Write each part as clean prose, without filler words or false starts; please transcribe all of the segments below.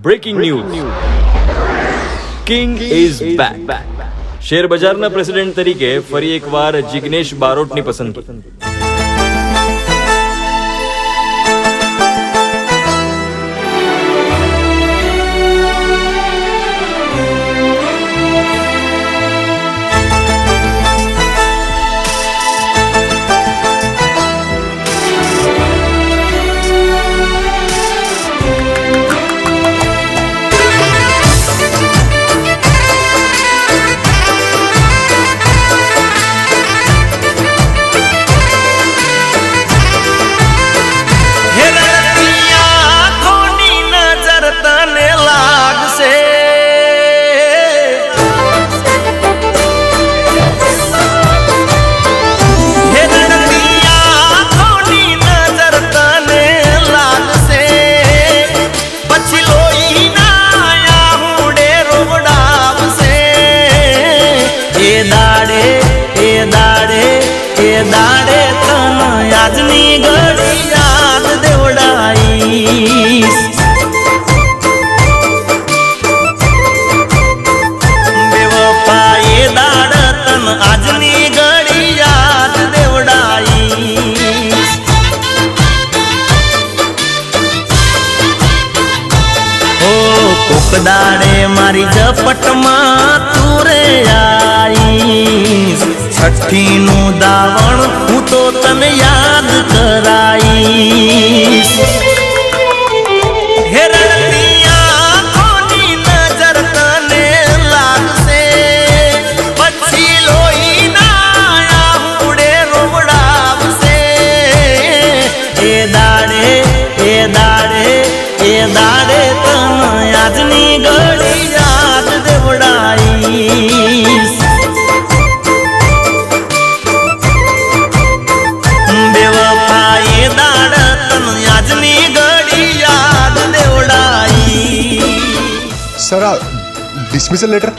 Breaking news, king is back. Share બજારના president તરીકે ફરી એકવાર જિગ્નેશ બારોટની પસંદગી. દાડે તન આજની ઘડી યાદ દેવડાઈશ. બેવફા એ દાડ તન આજની ઘડી યાદ દેવડાઈશ. ઓ કોક દાડે મારી ઝપટમાં તું રે આઈશ. છઠ્ઠી નું દાવણ હું તો તને યાદ કરાઈશ. હેરણની આંખોની નજર તને લાગશે, પછી લોહીના આહુડે રોવડાવશે. એ દાડે એ દાડે એ દાડે તન આજની ઘડી યાદ દેવડાઈશ. સર, આ ડિસમિસલ લેટર.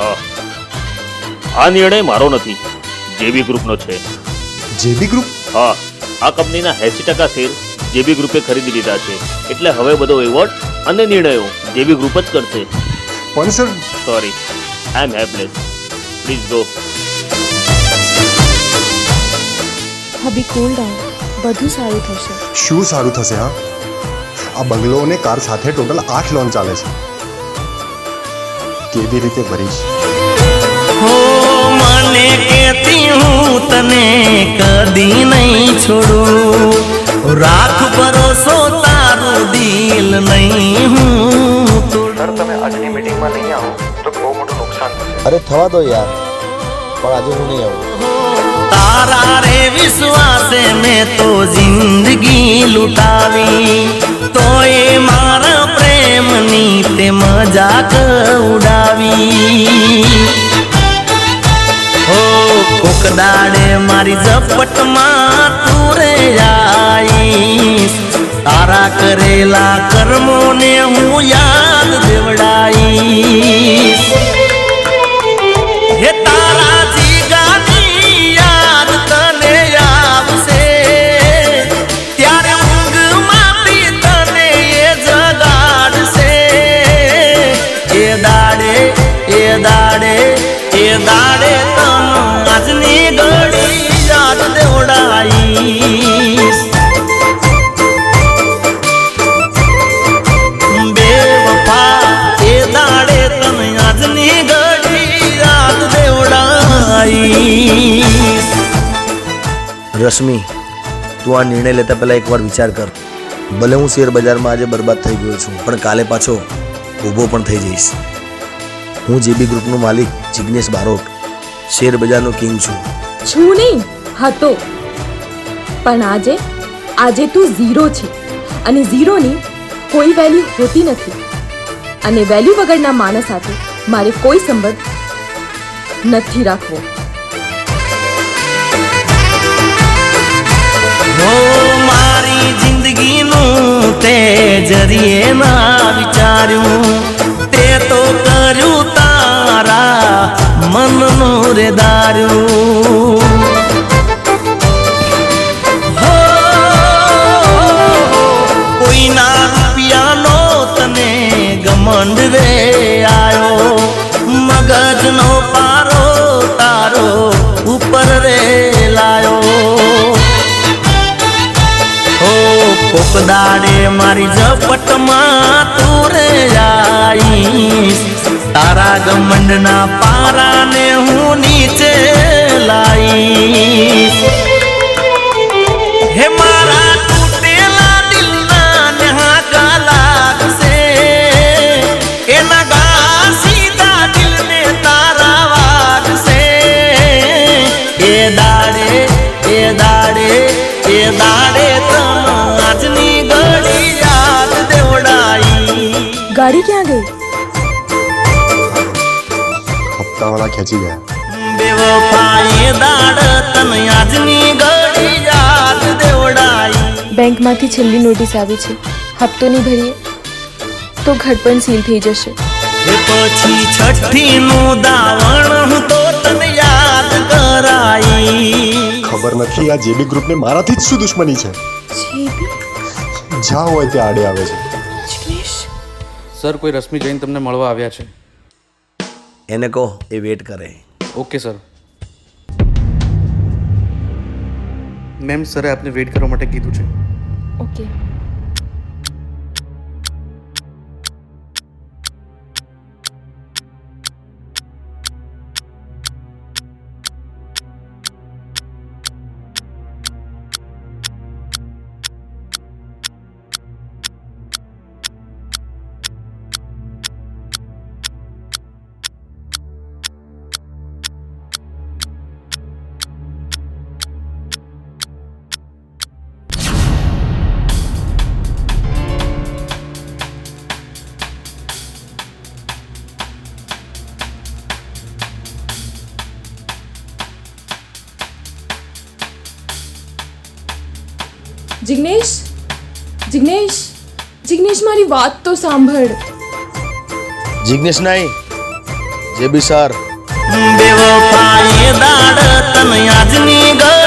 આ નિર્ણય મારો નથી, જેબી ગ્રુપનો છે. જેબી ગ્રુપ? હા, આ કંપનીના 80% શેર જેબી ગ્રુપે ખરીદી લીધા છે, એટલે હવે બધો વહીવટ અને નિર્ણયો જેબી ગ્રુપ જ કરશે. પણ sir, sorry, I am helpless. Please go. Hubby cool down, બધું સારું થશે. શું સારું થશે? હા, આ બંગલો અને કાર સાથે ટોટલ 8 લોન ચાલે છે. કેવી રીતે ભરીશ? હો મને કહેતી હું તને કદી નહીં છોડું, રાખ ભરોસો તારું દિલ નહીં હું તોડું. સર, તમે આજની મીટિંગમાં નહીં આવો તો બહુ મોટું નુકસાન થશે. અરે થવા દો યાર, પણ આજે હું નહીં આવું. તારા રે વિશ્વાસે મેં તો જિંદગી લૂંટાવી, તો એ મારા પ્રેમની તે મજાક ઉડાવી. હો કોક દાડે મારી ઝપટમાં તું રે આઈશ. તારા કરેલા કર્મોને હું યાદ દેવડાઈશ. હે તારા જીગાની યાદ તને આવશે, ત્યારે ઊંઘમાં બી તને એ જગાડશે. એ દાડે એ દાડે એ દાડે તન આજની ઘડી યાદ દેવડાઈશ. બેવફા એ દાડે તન આજની ઘડી યાદ દેવડાઈશ. રશ્મિ, તું આ નિર્ણય લેતા પહેલા એકવાર વિચાર કર. ભલે હું શેર બજારમાં આજે બરબાદ થઈ ગયો છું, પણ કાલે પાછો ઊભો પણ થઈ જઈશ. હું જેબી ગ્રુપનો માલિક જિગ્નેશ બારોટ શેર બજારનો કિંગ છું. છું નહીં, હતો. પણ આજે તું ઝીરો છે, અને ઝીરોની કોઈ વેલ્યુ હોતી નથી. અને વેલ્યુ વગરના માણસ સાથે મારે કોઈ સંબંધ નથી રાખવો. હો મારી જિંદગીનું તે જરીએ ના વિચાર્યું, તે તો કર્યું તારા મનનું રે દાર્યું. હો કોઈના રૂપિયાનો તને ઘમંડ કોક દાડે મારી ઝપટમાં તું રે આઈશ તારા ગમંડના પારાને હું નીચે લાઈશ હે મારા તૂટેલા દિલના ન્હાકા લાગશે એના ગા સીધા દિલને તારા વાગશે એ દાડે તન આજની ઘડી યાદ દેવડાઈ ગાડી ક્યાં ગઈ? હપ્તાવાળા ખેંચી ગયા. બેવફાએ દાડ તન આજની ઘડી યાદ દેવડાઈ બેંકમાંથી છેલ્લી નોટિસ આવી છે. હપ્તો નહીં ભરીએ તો ઘર પણ સીલ થઈ જશે. એ પછી છઠ્ઠીનું દાવણ હું તો તને યાદ કરાઈ ખબર નથી આ જેબી ગ્રુપને મારાથી જ શું દુશ્મની છે. જ્યાં હોય ત્યાં આડે આવે છે. સર કોઈ રશ્મિ જૈન તમને મળવા આવ્યા છે. એને કહો એ વેટ કરે. Okay sir. મેમ સરે આપને વેટ કરવા માટે કીધું છે. ઓકે. જિગ્નેશ, જિગ્નેશ, જિગ્નેશ મારી વાત તો સાંભળ. જિગ્નેશ નહીં, જેબી સર. બેવફાએ દાડ તન આજની ઘડી